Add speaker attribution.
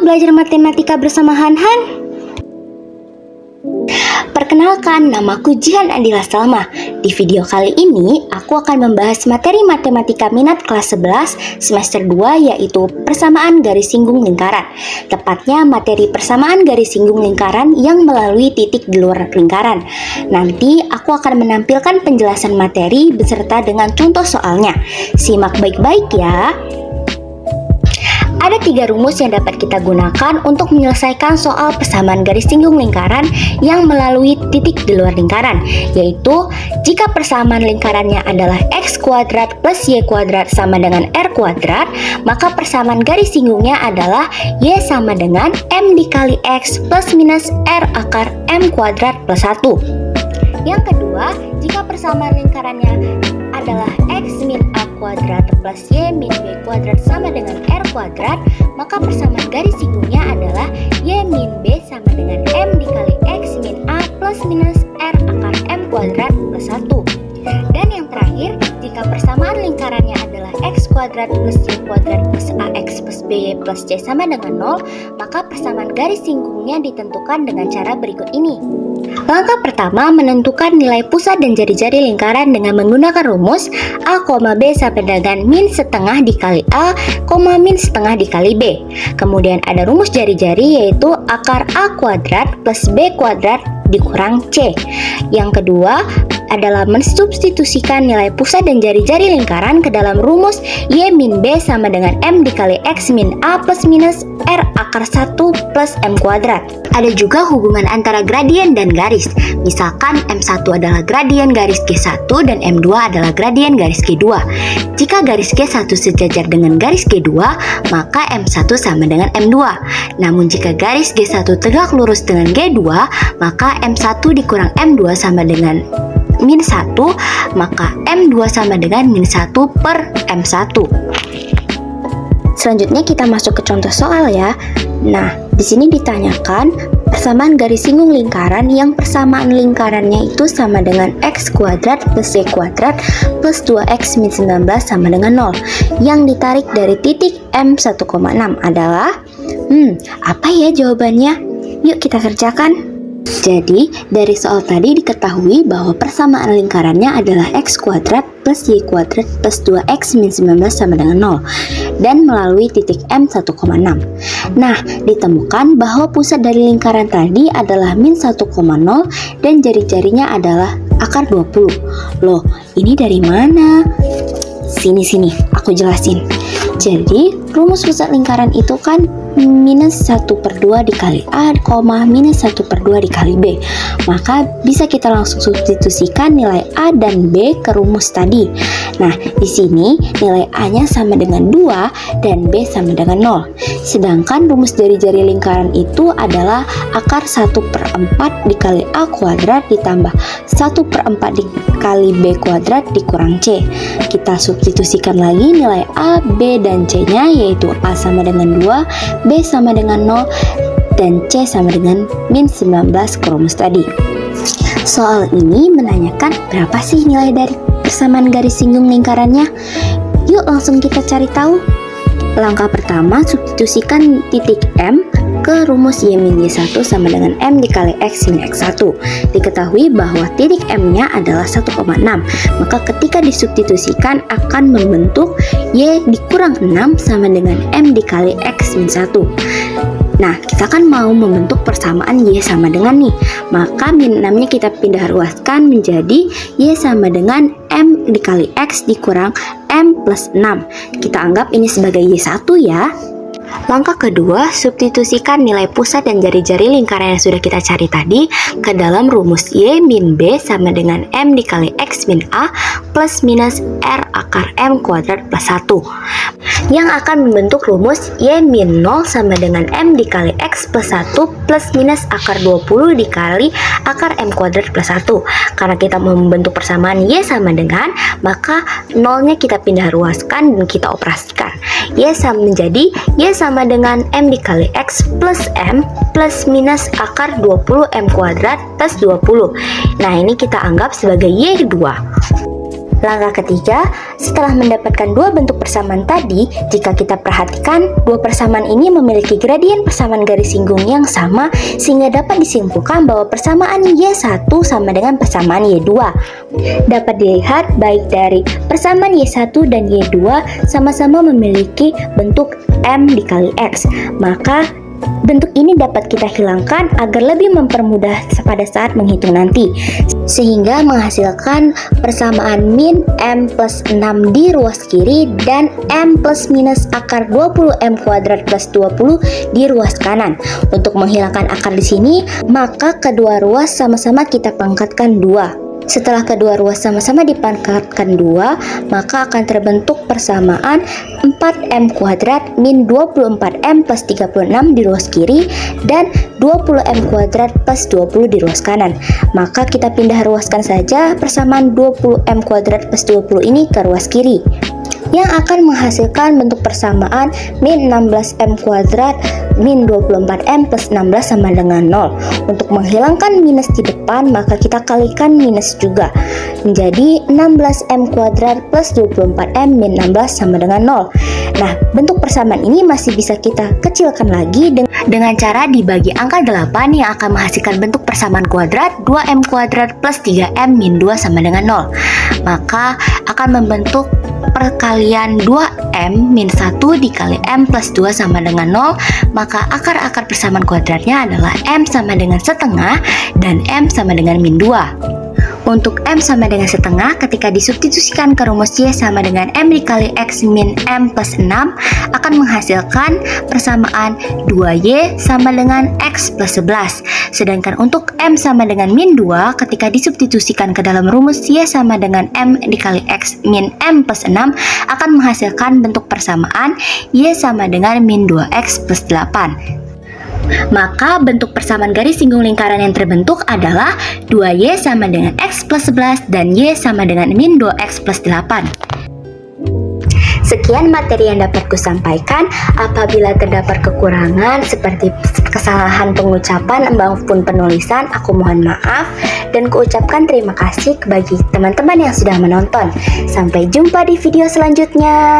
Speaker 1: belajar matematika bersama Han-Han. Perkenalkan, namaku Jihan Andila Salma. Di video kali ini, aku akan membahas materi matematika minat kelas 11 semester 2, yaitu persamaan garis singgung lingkaran. Tepatnya materi persamaan garis singgung lingkaran yang melalui titik di luar lingkaran. Nanti aku akan menampilkan penjelasan materi beserta dengan contoh soalnya. Simak baik-baik ya. Ada 3 rumus yang dapat kita gunakan untuk menyelesaikan soal persamaan garis singgung lingkaran yang melalui titik di luar lingkaran, yaitu jika persamaan lingkarannya adalah x kuadrat plus y kuadrat sama dengan r kuadrat, maka persamaan garis singgungnya adalah y sama dengan m dikali x plus minus r akar m kuadrat plus 1. Yang kedua, jika persamaan lingkarannya adalah x min a kuadrat plus y min b kuadrat sama dengan r kuadrat, maka persamaan garis singgungnya adalah y min b sama dengan m dikali x min a plus minus r akar m kuadrat plus 1. Dan yang terakhir, jika persamaan lingkarannya adalah x kuadrat plus y kuadrat plus ax plus by plus c sama dengan 0, maka persamaan garis singgungnya ditentukan dengan cara berikut ini. Langkah pertama, menentukan nilai pusat dan jari-jari lingkaran dengan menggunakan rumus a, b sama dengan min setengah dikali a, min setengah dikali b. Kemudian ada rumus jari-jari, yaitu akar a kuadrat plus b kuadrat dikurang c. Yang kedua adalah mensubstitusikan nilai pusat dan jari-jari lingkaran ke dalam rumus y min b sama dengan m dikali x min a plus minus r akar 1 plus m kuadrat. Ada juga hubungan antara gradien dan garis. Misalkan m1 adalah gradien garis G1 dan m2 adalah gradien garis G2. Jika garis G1 sejajar dengan garis G2, maka m1 sama dengan m2. Namun jika garis G1 tegak lurus dengan G2, maka m1 dikurang m2 sama dengan min 1, maka m2 sama dengan min 1 per m1. Selanjutnya kita masuk ke contoh soal ya. Nah, di sini ditanyakan persamaan garis singgung lingkaran yang persamaan lingkarannya itu sama dengan x kuadrat plus y kuadrat plus 2x min 19 sama dengan 0. Yang ditarik dari titik m1,6 adalah apa ya jawabannya? Yuk kita kerjakan. Jadi, dari soal tadi diketahui bahwa persamaan lingkarannya adalah x kuadrat plus y kuadrat plus 2x min 19 sama dengan 0 dan melalui titik m1,6. Nah, ditemukan bahwa pusat dari lingkaran tadi adalah min 1,0 dan jari-jarinya adalah akar 20. Loh, ini dari mana? Sini, aku jelasin. Jadi, rumus pusat lingkaran itu kan minus 1/2 dikali A, minus 1/2 dikali B. Maka bisa kita langsung substitusikan nilai A dan B ke rumus tadi. Nah, di sini nilai A-nya sama dengan 2 dan B sama dengan 0. Sedangkan rumus jari-jari lingkaran itu adalah akar 1/4 dikali A kuadrat ditambah 1/4 dikali B kuadrat dikurang C. Kita substitusikan lagi nilai A, B, dan C-nya, yaitu A sama dengan 2, B sama dengan 0, dan C sama dengan min 19 ke rumus tadi. Soal ini menanyakan berapa sih nilai dari persamaan garis singgung lingkarannya. Yuk langsung kita cari tahu. Langkah pertama, substitusikan titik M ke rumus y min y1 sama dengan m dikali x min x1. Diketahui bahwa titik m-nya adalah 1,6. Maka ketika disubstitusikan akan membentuk y dikurang 6 sama dengan m dikali x min 1. Nah, kita kan mau membentuk persamaan y sama dengan nih. Maka min 6-nya kita pindah ruaskan menjadi y sama dengan m dikali x dikurang m plus 6. Kita anggap ini sebagai y1 ya. Langkah kedua, substitusikan nilai pusat dan jari-jari lingkaran yang sudah kita cari tadi ke dalam rumus y min b sama dengan m dikali x min a plus minus r akar m kuadrat plus 1, yang akan membentuk rumus y min 0 sama dengan m dikali x plus 1 plus minus akar 20 dikali akar m kuadrat plus 1. Karena kita membentuk persamaan y sama dengan, maka 0-nya kita pindah ruaskan dan kita operasikan. Y sama menjadi y sama dengan m dikali x plus m plus minus akar 20 m kuadrat plus 20. Nah, ini kita anggap sebagai y2. Langkah ketiga, setelah mendapatkan dua bentuk persamaan tadi, jika kita perhatikan, dua persamaan ini memiliki gradien persamaan garis singgung yang sama, sehingga dapat disimpulkan bahwa persamaan Y1 sama dengan persamaan Y2. Dapat dilihat baik dari persamaan Y1 dan Y2 sama-sama memiliki bentuk M dikali X. Maka bentuk ini dapat kita hilangkan agar lebih mempermudah pada saat menghitung nanti, sehingga menghasilkan persamaan min M plus 6 di ruas kiri dan M plus minus akar 20M kuadrat plus 20 di ruas kanan. Untuk menghilangkan akar di sini, maka kedua ruas sama-sama kita pangkatkan 2. Setelah kedua ruas sama-sama dipangkatkan 2, maka akan terbentuk persamaan 4M kuadrat min 24M plus 36 di ruas kiri dan 20M kuadrat plus 20 di ruas kanan. Maka kita pindah ruaskan saja persamaan 20M kuadrat plus 20 ini ke ruas kiri, yang akan menghasilkan bentuk persamaan min 16M kuadrat min 24M plus 16 sama dengan 0. Untuk menghilangkan minus di depan, maka kita kalikan minus juga, menjadi 16M kuadrat plus 24M min 16 sama dengan 0. Nah, bentuk persamaan ini masih bisa kita kecilkan lagi dengan cara dibagi angka 8 yang akan menghasilkan bentuk persamaan kuadrat 2M kuadrat plus 3M min 2 sama dengan 0. Maka akan membentuk perkalian 2M min 1 dikali M plus 2 sama dengan 0, maka akar-akar persamaan kuadratnya adalah M sama dengan setengah dan M sama dengan min 2. Untuk M sama dengan setengah, ketika disubstitusikan ke rumus Y sama dengan M dikali X min M plus 6, akan menghasilkan persamaan 2Y sama dengan X plus 11. Sedangkan untuk M sama dengan min 2, ketika disubstitusikan ke dalam rumus Y sama dengan M dikali X min M plus 6, akan menghasilkan bentuk persamaan Y sama dengan min 2X plus 8. Maka bentuk persamaan garis singgung lingkaran yang terbentuk adalah 2Y sama dengan X plus 11 dan Y sama dengan min 2X plus 8. Sekian materi yang dapat kusampaikan. Apabila terdapat kekurangan seperti kesalahan pengucapan maupun penulisan, aku mohon maaf dan kuucapkan terima kasih bagi teman-teman yang sudah menonton. Sampai jumpa di video selanjutnya.